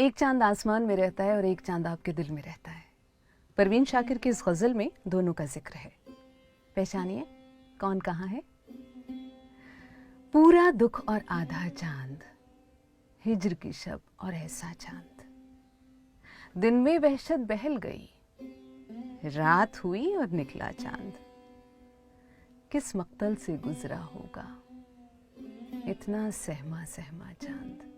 एक चांद आसमान में रहता है और एक चांद आपके दिल में रहता है। परवीन शाकिर की इस गजल में दोनों का जिक्र है। पहचानिए कौन कहाँ है। पूरा दुख और आधा चांद, हिज्र की शब और ऐसा चांद। दिन में वहशत बहल गई, रात हुई और निकला चांद। किस मक्तल से गुजरा होगा इतना सहमा सहमा चांद।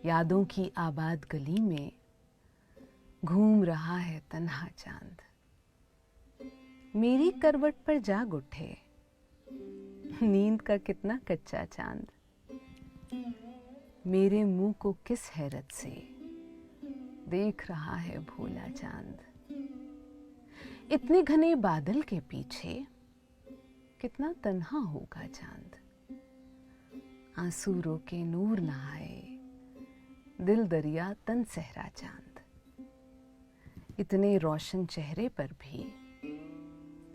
यादों की आबाद गली में घूम रहा है तन्हा चांद। मेरी करवट पर जाग उठे नींद का कितना कच्चा चांद। मेरे मुंह को किस हैरत से देख रहा है भोला चांद। इतने घने बादल के पीछे कितना तन्हा होगा चांद। आंसू रोके नूर ना आए, दिल दरिया तन सहरा चांद। इतने रोशन चेहरे पर भी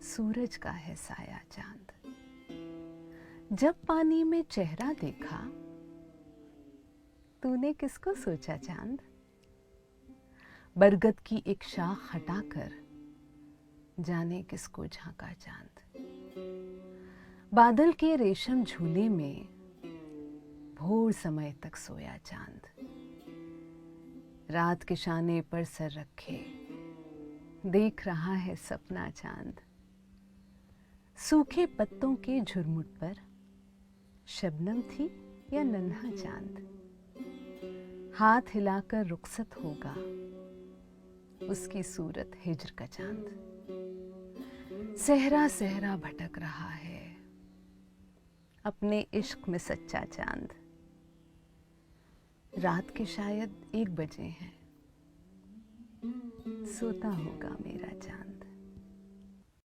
सूरज का है साया चांद। जब पानी में चेहरा देखा तूने किसको सोचा चांद। बरगद की एक शाख हटाकर जाने किसको झांका चांद। बादल के रेशम झूले में भोर समय तक सोया चांद। रात के शाने पर सर रखे देख रहा है सपना चांद। सूखे पत्तों के झुरमुट पर शबनम थी या नन्हा चांद। हाथ हिलाकर रुखसत होगा उसकी सूरत हिज्र का चांद। सहरा सहरा भटक रहा है अपने इश्क में सच्चा चांद। रात के शायद 1 बजे हैं, सोता होगा मेरा चांद।